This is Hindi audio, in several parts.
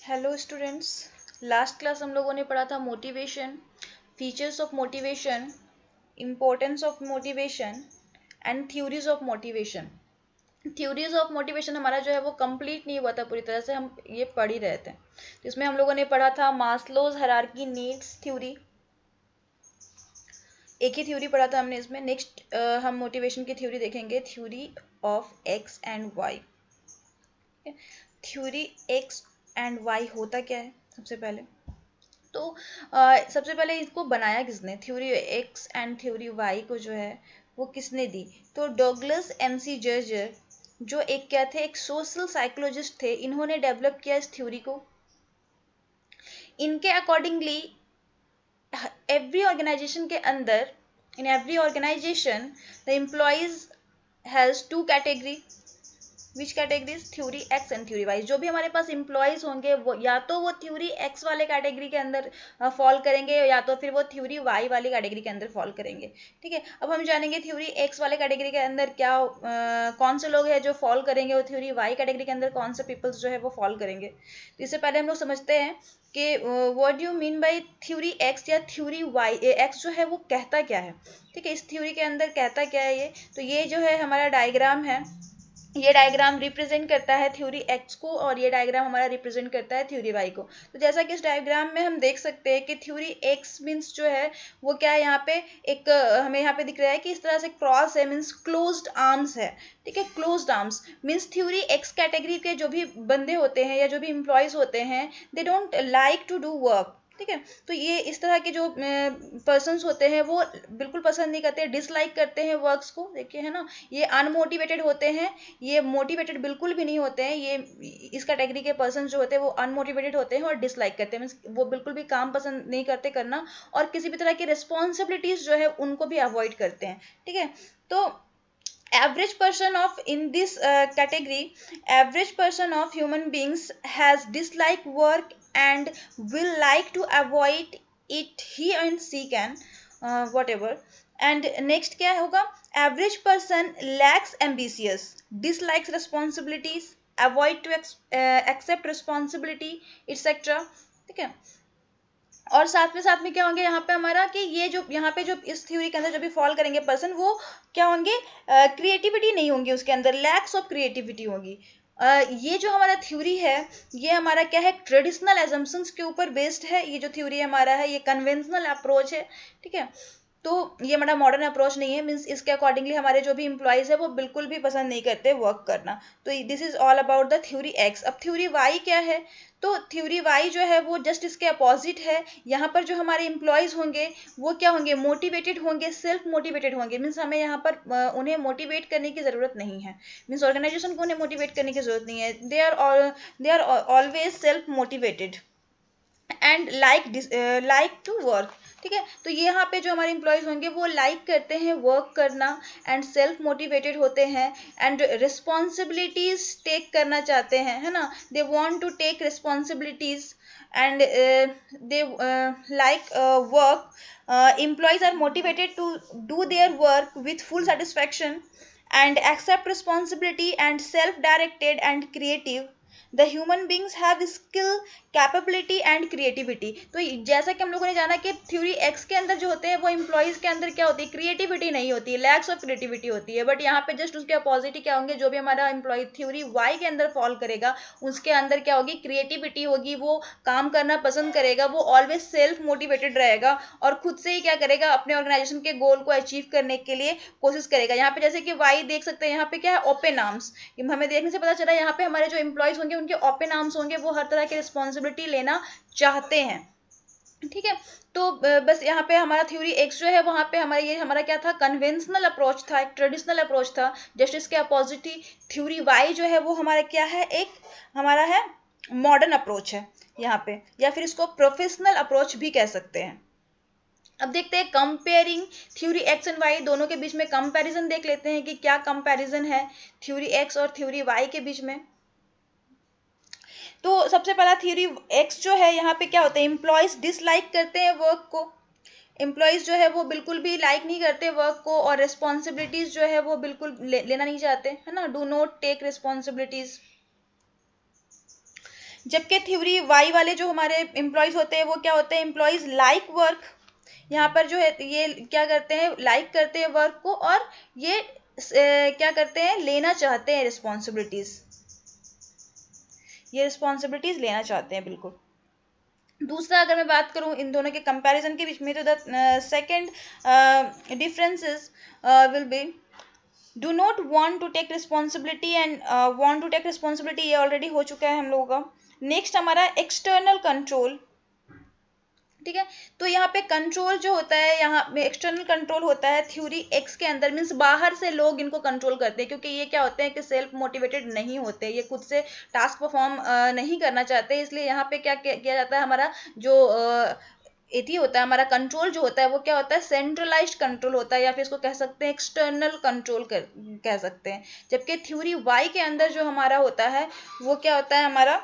हेलो स्टूडेंट्स, लास्ट क्लास हम लोगों ने पढ़ा था motivation, features of motivation, importance of motivation and theories of motivation. Theories of motivation हमारा जो है वो कंप्लीट नहीं हुआ था पूरी तरह से, हम ये पढ़ ही रहे थे। तो इसमें हम लोगों ने पढ़ा था मास्लोज हायरार्की नीड्स थ्योरी, एक ही थ्योरी पढ़ा था हमने इसमें। नेक्स्ट हम मोटिवेशन की थ्योरी देखेंगे, theory of X and Y. Theory X and Y होता क्या है सबसे पहले तो सबसे पहले इसको बनाया किसने, theory X and theory Y को जो है वो किसने दी? तो डॉगलस एमसी जर्जर, जो एक क्या थे, एक सोशल साइकोलॉजिस्ट थे, इन्होंने डेवलप किया इस थ्योरी को। इनके अकॉर्डिंगली एवरी ऑर्गेनाइजेशन के अंदर, in every organisation the employees has two category, which categories, theory X and theory Y. जो भी हमारे पास एम्प्लॉयज होंगे वो या तो वो थ्योरी एक्स वाले कैटेगरी के अंदर फॉल करेंगे या तो फिर वो थ्योरी वाई वाली कैटेगरी के अंदर फॉल करेंगे। ठीक है, अब हम जानेंगे थ्योरी एक्स वाले कैटेगरी के अंदर क्या कौन से लोग हैं जो फॉल करेंगे, और थ्योरी वाई कैटेगरी के अंदर कौन से पीपल्स जो है वो फॉल करेंगे। तो इससे पहले हम लोग समझते हैं कि what you mean by theory x या थ्योरी वाई। एक्स जो है वो कहता क्या है, ठीक है, इस थ्योरी के अंदर कहता क्या है ये। तो ये जो है हमारा डायग्राम है, ये डायग्राम रिप्रेजेंट करता है थ्योरी एक्स को और ये डायग्राम हमारा रिप्रेजेंट करता है थ्योरी वाई को। तो जैसा कि इस डायग्राम में हम देख सकते हैं कि थ्योरी एक्स मीन्स जो है वो क्या है, यहाँ पे एक हमें यहाँ पे दिख रहा है कि इस तरह से क्रॉस है, मीन्स क्लोज्ड आर्म्स है। ठीक है, closed arms means theory x category के जो भी बंदे होते हैं या जो भी एम्प्लॉयज होते हैं, they don't like to do work. ठीक है, तो ये इस तरह के जो पर्सन्स होते हैं वो बिल्कुल पसंद नहीं करते, डिसलाइक करते हैं वर्क्स को। देखिए है ना, ये अनमोटिवेटेड होते हैं, ये मोटिवेटेड बिल्कुल भी नहीं होते हैं। ये इस कैटेगरी के पर्सन जो होते हैं वो अनमोटिवेटेड होते हैं और डिसलाइक करते हैं, मीन्स वो बिल्कुल भी काम पसंद नहीं करते करना, और किसी भी तरह की रिस्पॉन्सिबिलिटीज जो है उनको भी अवॉइड करते हैं। ठीक है, तो average person of in this category, average person of human beings has dislike work and will like to avoid it, he and she can whatever। and next क्या होगा, average person lacks ambitious, dislikes responsibilities, avoid to accept responsibility etc। ठीक है, और साथ में क्या होंगे यहाँ पे हमारा कि ये जो यहाँ पे जो इस थ्योरी के अंदर जो भी फॉल करेंगे पर्सन, वो क्या होंगे, क्रिएटिविटी नहीं होंगी उसके अंदर, लैक्स ऑफ क्रिएटिविटी होगी। ये जो हमारा थ्योरी है ये हमारा क्या है, ट्रेडिशनल एजम्पशंस के ऊपर बेस्ड है। ये जो थ्योरी हमारा है ये कन्वेंशनल अप्रोच है। ठीक है, तो ये हमारा मॉडर्न अप्रोच नहीं है, मीन्स इसके अकॉर्डिंगली हमारे जो भी एम्प्लॉयज है वो बिल्कुल भी पसंद नहीं करते वर्क करना। तो this is all about the theory x. अब थ्योरी वाई क्या है, तो थ्योरी वाई जो है वो जस्ट इसके अपोजिट है। यहाँ पर जो हमारे एम्प्लॉयज होंगे वो क्या होंगे, मोटिवेटेड होंगे, सेल्फ मोटिवेटेड होंगे, मीन्स हमें यहाँ पर उन्हें मोटिवेट करने की ज़रूरत नहीं है, मीन्स ऑर्गेनाइजेशन को उन्हें मोटिवेट करने की ज़रूरत नहीं है। They are always self motivated and like to work. ठीक है, तो ये यहाँ पे जो हमारे एम्प्लॉयज होंगे वो लाइक करते हैं वर्क करना एंड सेल्फ मोटिवेटेड होते हैं एंड रिस्पॉन्सिबिलिटीज टेक करना चाहते हैं, है ना, they want to take responsibilities and they like work. Employees are motivated to do their work with full satisfaction and accept responsibility and self-directed and creative। the human beings have skill, capability and creativity. तो जैसा कि हम लोगों ने जाना कि थ्योरी एक्स के अंदर जो होते हैं वो एम्प्लॉयज के अंदर क्या होती है, क्रिएटिविटी नहीं होती है, लैक्स ऑफ क्रिएटिविटी होती है। बट यहाँ पे जस्ट उसके अपोजिट ही क्या होंगे, जो भी हमारा एम्प्लॉय थ्योरी वाई के अंदर फॉल करेगा उसके अंदर क्या होगी, क्रिएटिविटी होगी, वो काम करना पसंद करेगा, वो ऑलवेज सेल्फ मोटिवेटेड रहेगा और खुद से ही क्या करेगा, अपने ऑर्गेनाइजेशन के गोल को अचीव करने के लिए कोशिश करेगा। यहाँ पे जैसे कि वाई देख सकते हैं, यहाँ पे क्या है, ओपन आर्म्स। हमें देखने से पता चला यहाँ पे हमारे जो एम्प्लॉयज होंगे उनके ओपन आर्म्स होंगे, वो हर तरह के रिस्पॉन्सिबिलिटी लेना चाहते हैं। ठीक है, तो बस यहाँ पे हमारा थ्योरी एक्स जो है वहाँ पे हमारा ये हमारा क्या था, कन्वेंशनल अप्रोच था, एक ट्रेडिशनल अप्रोच था। जस्ट इसके अपोजिट ही थ्योरी वाई जो है वो हमारा क्या है, एक हमारा है मॉडर्न अप्रोच है यहाँ पे, या फिर इसको प्रोफेशनल अप्रोच भी कह सकते हैं। अब देखते हैं comparing theory X and Y, दोनों के बीच में कंपैरिजन देख लेते हैं कि क्या कंपैरिजन है थ्योरी एक्स और थ्योरी वाई के बीच में। तो सबसे पहला थ्योरी एक्स जो है यहाँ पे क्या होता है, एम्प्लॉयज डिसलाइक करते हैं वर्क को, एम्प्लॉयज जो है वो बिल्कुल भी लाइक नहीं करते वर्क को, और रिस्पॉन्सिबिलिटीज जो है वो बिल्कुल लेना नहीं चाहते, है ना, डू नॉट टेक रिस्पॉन्सिबिलिटीज। जबकि थ्योरी वाई वाले जो हमारे एम्प्लॉयज होते हैं वो क्या होते हैं, एम्प्लॉयज लाइक वर्क, यहाँ पर जो है ये क्या करते हैं, लाइक करते हैं वर्क को, और ये क्या करते हैं, लेना चाहते हैं रिस्पॉन्सिबिलिटीज, ये रिस्पॉन्सिबिलिटीज लेना चाहते हैं बिल्कुल। दूसरा अगर मैं बात करूं इन दोनों के कंपैरिजन के बीच में, तो the second differences will be do not want to take responsibility and want to take responsibility, ये ऑलरेडी हो चुका है हम लोगों का। नेक्स्ट हमारा एक्सटर्नल कंट्रोल, ठीक है। तो यहाँ पे कंट्रोल जो होता है, यहाँ पे एक्सटर्नल कंट्रोल होता है थ्योरी एक्स के अंदर, मीन्स बाहर से लोग इनको कंट्रोल करते हैं, क्योंकि ये क्या होते हैं कि सेल्फ मोटिवेटेड नहीं होते, ये खुद से टास्क परफॉर्म नहीं करना चाहते, इसलिए यहाँ पे क्या किया जाता है, हमारा जो एटी होता है, हमारा कंट्रोल जो होता है वो क्या होता है, सेंट्रलाइज्ड कंट्रोल होता है, या फिर इसको कह सकते हैं एक्सटर्नल कंट्रोल कह सकते हैं। जबकि थ्योरी वाई के अंदर जो हमारा होता है वो क्या होता है, हमारा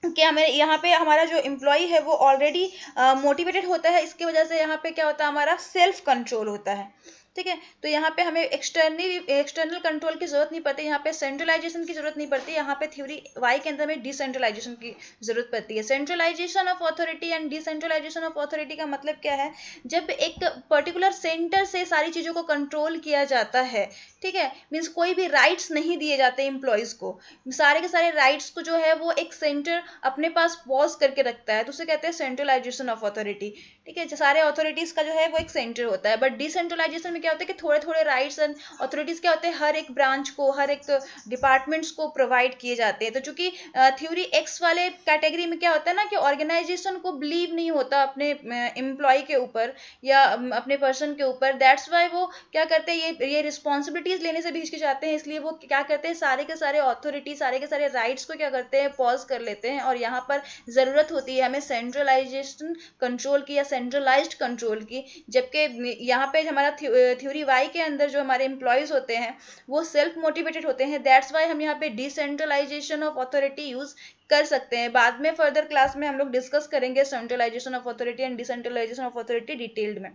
कि हमें यहाँ पे हमारा जो एम्प्लॉय है वो ऑलरेडी मोटिवेटेड होता है, इसकी वजह से यहाँ पे क्या होता है, हमारा सेल्फ कंट्रोल होता है, ठीक है। तो यहाँ पे हमें एक्सटर्नल कंट्रोल की जरूरत नहीं पड़ती, यहाँ पे सेंट्रलाइजेशन की जरूरत नहीं पड़ती, यहाँ पे थ्योरी वाई के अंदर में डिसेंट्रलाइजेशन की जरूरत पड़ती है। Centralisation of authority and decentralisation of authority का मतलब क्या है, जब एक पर्टिकुलर सेंटर से सारी चीजों को कंट्रोल किया जाता है, ठीक है, मीन्स कोई भी राइट्स नहीं दिए जाते एम्प्लॉयज को, सारे के सारे राइट्स को जो है वो एक सेंटर अपने पास पॉज करके रखता है, तो उसे कहते हैं सेंट्रलाइजेशन ऑफ अथॉरिटी, ठीक है। सारे अथॉरिटीज का जो है वो एक सेंटर होता है, बट डिसेंट्रलाइजेशन में क्या होता है कि थोड़े थोड़े राइट्स एंड अथॉरिटीज क्या होते हैं, हर एक ब्रांच को, हर एक डिपार्टमेंट्स को प्रोवाइड किए जाते हैं। तो चूंकि थ्योरी एक्स वाले कैटेगरी में क्या होता है ना कि ऑर्गेनाइजेशन को बिलीव नहीं होता अपने एम्प्लॉय के ऊपर या अपने पर्सन के ऊपर, दैट्स वाई वो क्या करते हैं, ये रिस्पॉन्सिबिलिटीज लेने से भी हिचकिचाते हैं, इसलिए वो क्या करते हैं, सारे के सारे अथॉरिटी, सारे के सारे राइट्स को क्या करते हैं, पॉज कर लेते हैं, और यहाँ पर जरूरत होती है हमें सेंट्रलाइजेशन कंट्रोल की या सेंट्रलाइज्ड कंट्रोल की। जबकि यहाँ पे हमारा थ्योरी वाई के अंदर जो हमारे एम्प्लॉयज होते हैं वो सेल्फ मोटिवेटेड होते हैं, दैट्स वाई हम यहाँ पे डिसेंट्रलाइजेशन ऑफ अथॉरिटी यूज कर सकते हैं। बाद में फर्दर क्लास में हम लोग डिस्कस करेंगे centralisation of authority and decentralisation of authority detailed में,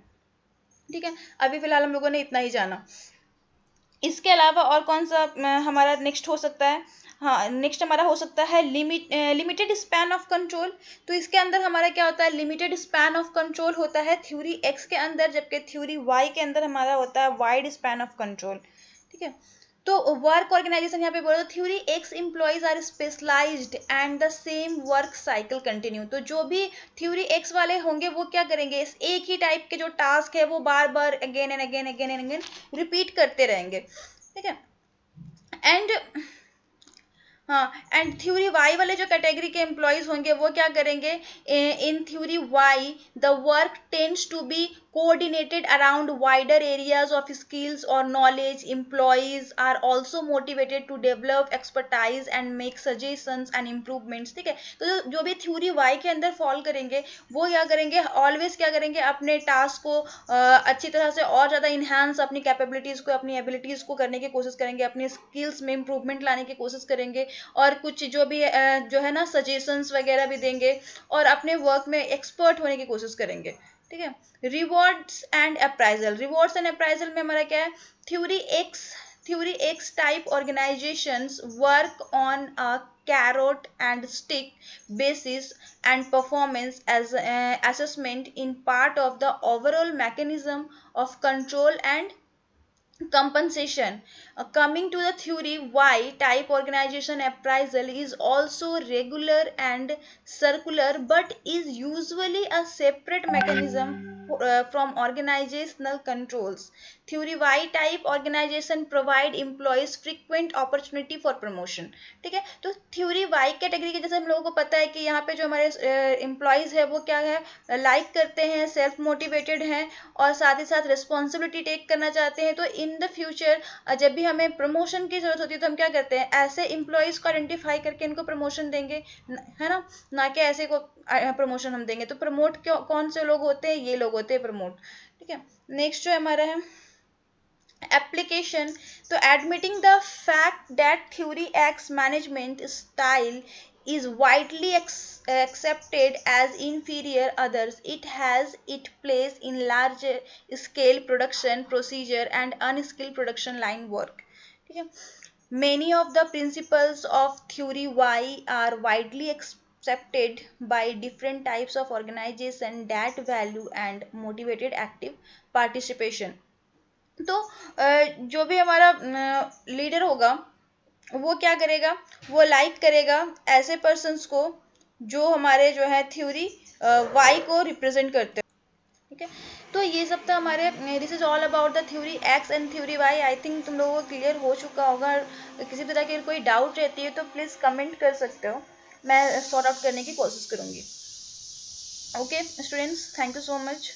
ठीक है। अभी फिलहाल हम लोगों ने इतना ही जाना। इसके अलावा और कौन सा हमारा नेक्स्ट हो सकता है, हाँ नेक्स्ट हमारा हो सकता है लिमिटेड स्पैन ऑफ कंट्रोल। तो इसके अंदर हमारा क्या होता है, लिमिटेड स्पैन ऑफ कंट्रोल होता है थ्योरी एक्स के अंदर, जबकि थ्योरी वाई के अंदर हमारा होता है वाइड स्पैन ऑफ कंट्रोल, ठीक है। तो वर्क ऑर्गेनाइजेशन यहाँ पे बोलो, theory X employees are specialised and the same work cycle continue. तो जो भी थ्योरी एक्स वाले होंगे वो क्या करेंगे, इस एक ही टाइप के जो टास्क है वो बार बार again and again again and again repeat करते रहेंगे, ठीक है। एंड हाँ, एंड थ्योरी वाई वाले जो कैटेगरी के एम्प्लॉयज होंगे वो क्या करेंगे, in theory Y the work tends to be coordinated around wider areas of skills or knowledge. Employees are also motivated to develop expertise and make suggestions and improvements, ठीक है। तो जो भी थ्योरी वाई के अंदर फॉल करेंगे वो क्या करेंगे, ऑलवेज क्या करेंगे, अपने टास्क को अच्छी तरह से और ज़्यादा इन्हांस, अपनी कैपेबिलिटीज़ को, अपनी एबिलिटीज़ को करने की कोशिश करेंगे, अपनी स्किल्स में इम्प्रूवमेंट लाने की कोशिश करेंगे, और कुछ जो भी जो है ना सजेशंस वगैरह भी देंगे, और अपने वर्क में एक्सपर्ट होने की कोशिश करेंगे, ठीक है। Rewards and appraisal, rewards and appraisal में हमारा क्या है, theory x type organisations work on a carrot and stick basis and performance as assessment in part of the overall mechanism of control and compensation. Coming to the theory Y type organization, appraisal is also regular and circular but is usually a separate mechanism from organizational controls. Theory Y type organization provide employees frequent opportunity for promotion, ठीक है। तो थ्योरी वाई कैटेगरी के जैसे हम लोगों को पता है कि यहाँ पे जो हमारे एम्प्लॉयज है वो क्या है, लाइक करते हैं, सेल्फ मोटिवेटेड हैं, और साथ ही साथ रिस्पॉन्सिबिलिटी टेक करना चाहते हैं। तो इन द फ्यूचर जब भी हमें प्रमोशन की जरूरत होती है तो हम क्या करते हैं, ऐसे एम्प्लॉयज को आइडेंटिफाई करके इनको प्रमोशन देंगे, है ना कि ऐसे को प्रमोशन हम देंगे। तो प्रमोट कौन से लोग होते हैं, ये लोग होते हैं प्रमोट, ठीक है। नेक्स्ट जो हमारा है application, तो admitting the fact that theory X management style is widely accepted as inferior others, it has its place in large scale production procedure and unskilled production line work, ठीक है। Many of the principles of theory Y are widely accepted by different types of organization that value and motivated active participation. तो जो भी हमारा लीडर होगा वो क्या करेगा, वो लाइक करेगा ऐसे पर्सन्स को जो हमारे जो है थ्योरी वाई को रिप्रेजेंट करते हैं, ठीक है। तो ये सब था हमारे, this is all about the theory X and theory Y. I think तुम लोगों को क्लियर हो चुका होगा। किसी तरह की कोई डाउट रहती है तो प्लीज़ कमेंट कर सकते हो, मैं सॉर्ट आउट करने की कोशिश करूँगी। Okay students, thank you so much.